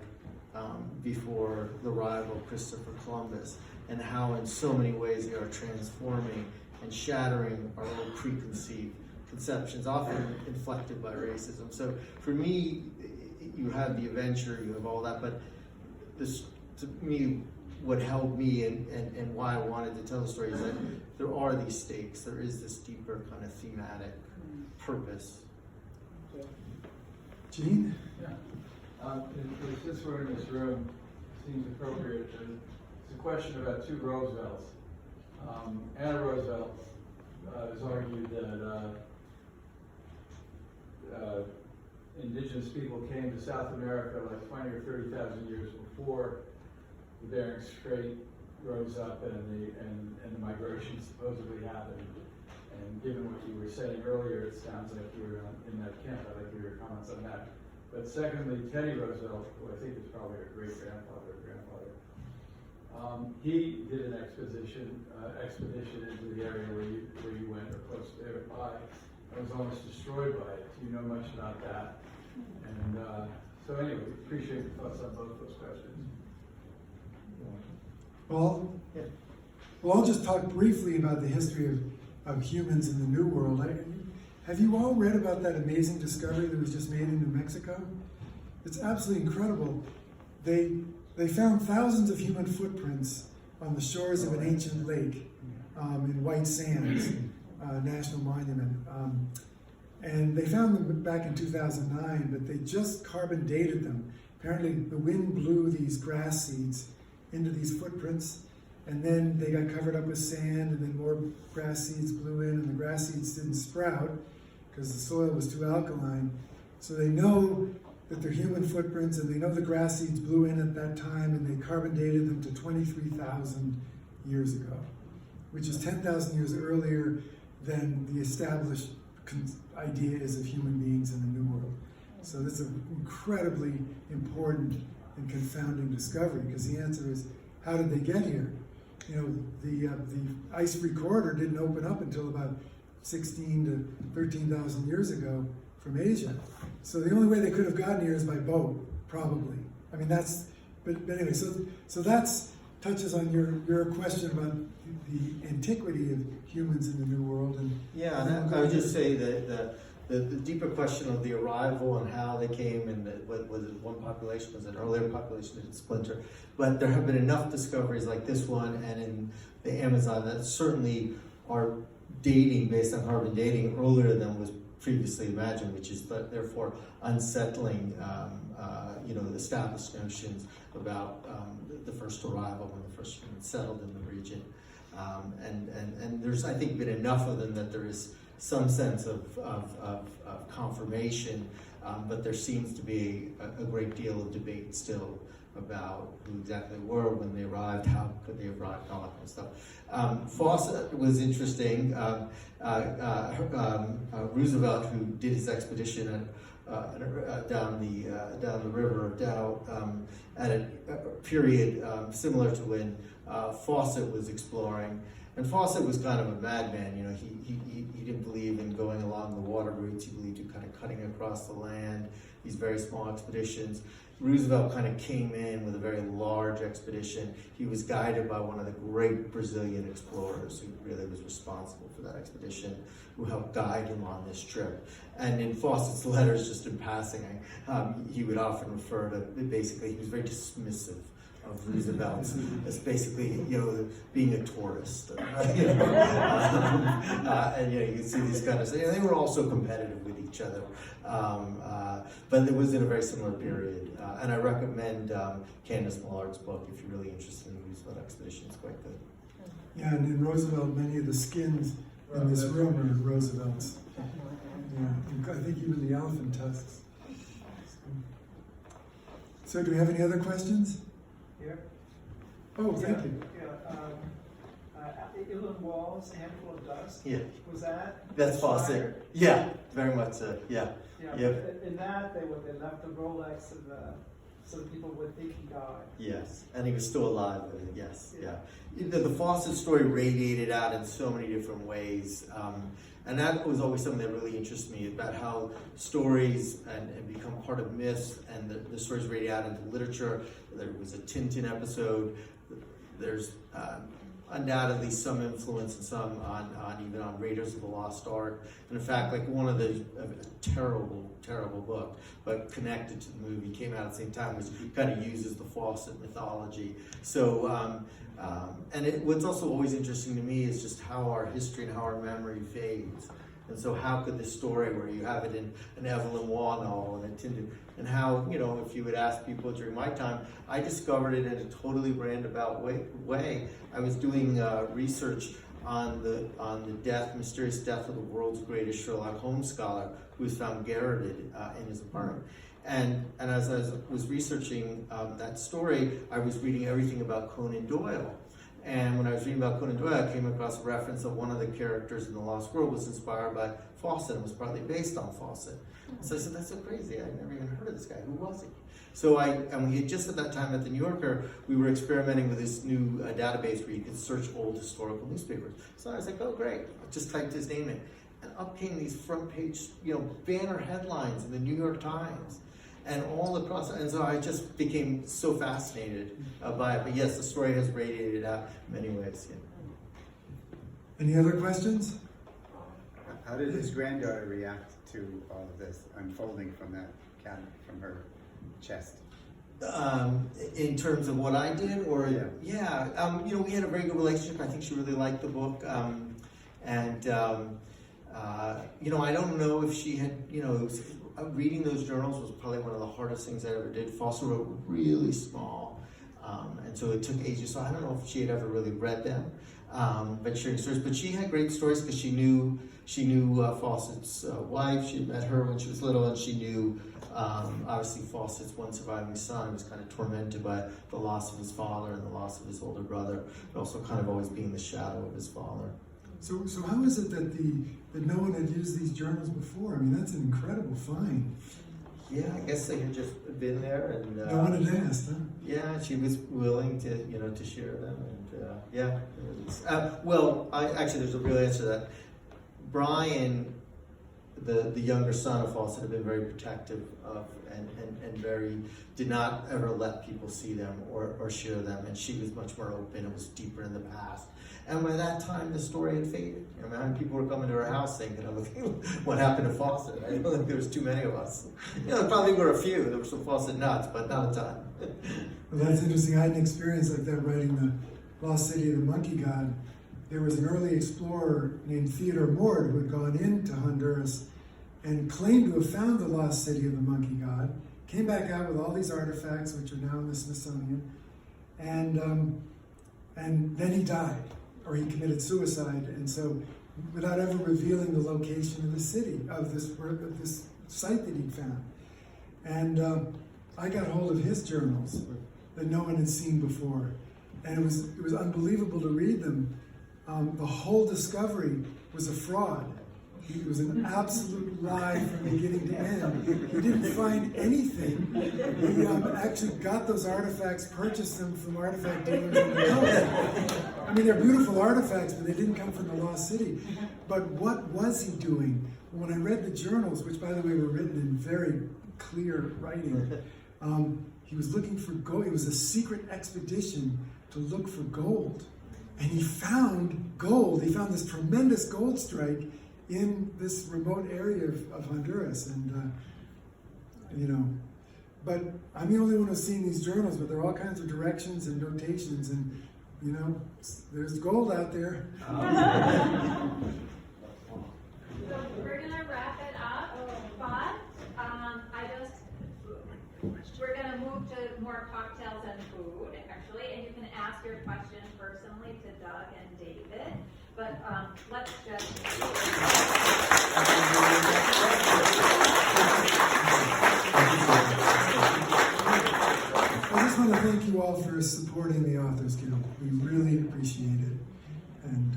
before the arrival of Christopher Columbus, and how in so many ways they are transforming and shattering our own preconceived conceptions, often inflected by racism. So for me, you have the adventure, you have all that, but this, to me, what held me and why I wanted to tell the story is that there are these stakes, there is this deeper kind of thematic purpose. Gene? Yeah. Since we're in this room, it seems appropriate. It's a question about two Roosevelts. Anna Roosevelt has argued that indigenous people came to South America like 20 or 30,000 years before the Bering Strait rose up and the migration supposedly happened. And given what you were saying earlier, it sounds like you were in that camp. I'd like to hear your comments on that. But secondly, Teddy Roosevelt, who I think is probably a great-grandfather or grandfather, he did an expedition into the area where you went, or close by, and was almost destroyed by it. Do you know much about that? And so anyway, appreciate your thoughts on both those questions. Well, I'll just talk briefly about the history of humans in the New World. Have you all read about that amazing discovery that was just made in New Mexico? It's absolutely incredible. They found thousands of human footprints on the shores of an ancient lake in White Sands National Monument. And they found them back in 2009, but they just carbon dated them. Apparently the wind blew these grass seeds into these footprints, and then they got covered up with sand, and then more grass seeds blew in, and the grass seeds didn't sprout because the soil was too alkaline. So they know that they're human footprints, and they know the grass seeds blew in at that time, and they carbon dated them to 23,000 years ago, which is 10,000 years earlier than the established idea is of human beings in the New World. So that's an incredibly important and confounding discovery, because the answer is, how did they get here? The ice-free corridor didn't open up until about 16 to 13,000 years ago from Asia. So the only way they could have gotten here is by boat, probably. I mean, but anyway, so that's touches on your question about the antiquity of humans in the New World. And I would just say that the deeper question of the arrival and how they came, and what was it, one population, was an earlier population that splinter. But there have been enough discoveries like this one and in the Amazon that certainly are dating based on carbon dating earlier than was previously imagined, which is therefore unsettling established notions about the first arrival when the first humans settled in the region. And there's, I think, been enough of them that there is some sense of confirmation, but there seems to be a great deal of debate still about who exactly they were when they arrived, how could they have arrived, all that kind of stuff. Fawcett was interesting. Roosevelt, who did his expedition down the river of Dow at a period similar to when Fawcett was exploring. And Fawcett was kind of a madman. He didn't believe in going along the water routes. He believed in kind of cutting across the land, these very small expeditions. Roosevelt kind of came in with a very large expedition. He was guided by one of the great Brazilian explorers who really was responsible for that expedition, who helped guide him on this trip. And in Fawcett's letters, just in passing, he would often refer to, basically, he was very dismissive of Roosevelt as basically, being a tourist. And you can see these kind of things. They were also competitive with each other, but it was in a very similar period. And I recommend Candace Millard's book if you're really interested in the Roosevelt expedition. It's quite good. Yeah, and in Roosevelt, many of the skins in this room are Roosevelt's. Yeah, I think even the elephant tusks. So, do we have any other questions? Here. Oh, thank you. Inland Walls, A Handful of Dust. Yeah. Was that? That's inspired? Fawcett. Yeah, very much so. Yeah. Yeah. Yep. In that, they left the Rolex and so that people would think he died. Yes, and he was still alive. Yes, yeah. The Fawcett story radiated out in so many different ways, and that was always something that really interested me about how stories and become part of myths, and the stories radiate out into literature. There was a Tintin episode. There's undoubtedly some influence and some on even on Raiders of the Lost Ark. And in fact, like one of the terrible book, but connected to the movie, came out at the same time, which kind of uses the Fawcett mythology. So, what's also always interesting to me is just how our history and how our memory fades. And so how could this story, where you have it in an Evelyn Waugh novel and a Tintin, and how, if you would ask people during my time, I discovered it in a totally roundabout way. I was doing research on the mysterious death of the world's greatest Sherlock Holmes scholar, who was found garroted in his apartment. And as I was researching that story, I was reading everything about Conan Doyle. And when I was reading about Conan Doyle, I came across a reference of one of the characters in The Lost World was inspired by Fawcett and was partly based on Fawcett. So I said, that's so crazy. I'd never even heard of this guy. Who was he? So we had just at that time at the New Yorker, we were experimenting with this new database where you could search old historical newspapers. So I was like, oh, great. I just typed his name in. And up came these front page, banner headlines in the New York Times. And all across, and so I just became so fascinated by it. But yes, the story has radiated out in many ways. Yeah. Any other questions? How did his granddaughter react to all of this unfolding from that cabinet, from her chest? In terms of what I did, or yeah. We had a very good relationship. I think she really liked the book, I don't know if she had, reading those journals was probably one of the hardest things I ever did. Fawcett wrote really small, and so it took ages. So I don't know if she had ever really read them, but sharing stories. But she had great stories because she knew Fawcett's wife. She had met her when she was little, and she knew obviously Fawcett's one surviving son was kind of tormented by the loss of his father and the loss of his older brother, but also kind of always being the shadow of his father. So how is it that no one had used these journals before? I mean, that's an incredible find. Yeah, I guess they had just been there, and No one had asked, huh? yeah, she was willing to to share them, and there's a real answer to that. Brian, the younger son of Fawcett, had been very protective of and very did not ever let people see them or share them, and she was much more open. It was deeper in the past. And by that time, the story had faded. People were coming to her house saying, what happened to Fawcett? I don't think there was too many of us. There probably were a few. There were some Fawcett nuts, but not a ton. Well, that's interesting. I had an experience like that writing The Lost City of the Monkey God. There was an early explorer named Theodore Mord who had gone into Honduras and claimed to have found the lost city of the Monkey God, came back out with all these artifacts, which are now in the Smithsonian, and then he died, or he committed suicide, and so without ever revealing the location of the city, of this site that he'd found. And I got hold of his journals that no one had seen before, and it was unbelievable to read them. The whole discovery was a fraud. It was an absolute lie from beginning to end. He didn't find anything. He actually got those artifacts, purchased them from artifact dealers in the coast. I mean, they're beautiful artifacts, but they didn't come from the lost city. But what was he doing? When I read the journals, which by the way were written in very clear writing, he was looking for gold. It was a secret expedition to look for gold. And he found gold. He found this tremendous gold strike in this remote area of Honduras. And, but I'm the only one who's seen these journals, but there are all kinds of directions and notations, and, there's gold out there. So we're gonna wrap it up, but we're gonna move to more cocktails and food, actually, and you can ask your questions personally to Doug and David. But let's just. I just want to thank you all for supporting the Authors Guild. We really appreciate it, and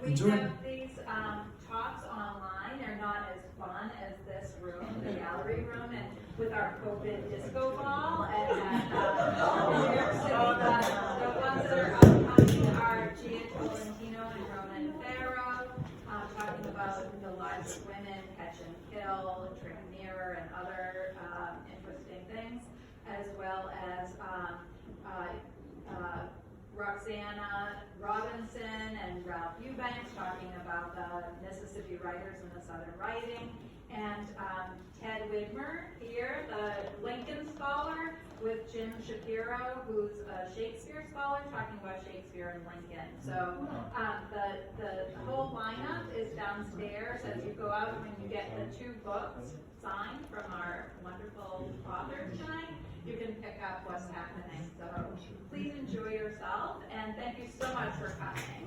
we enjoy. have these talks online. They're not as fun as this room, the gallery room, and with our COVID disco ball. And the ones that are upcoming are Gia Tolentino and Ronan Farrow, talking about the lives of women, Catch and Kill, Trick Mirror, and other interesting things, as well as Roxana Robinson and Ralph Eubanks talking about the Mississippi writers and the Southern writing, and Ted Widmer here, the Lincoln scholar, with Jim Shapiro, who's a Shakespeare scholar, talking about Shakespeare and Lincoln. So the whole lineup is downstairs as you go out. When you get the 2 books signed from our wonderful authors tonight, you can pick up what's happening. So please enjoy yourself, and thank you so much for coming.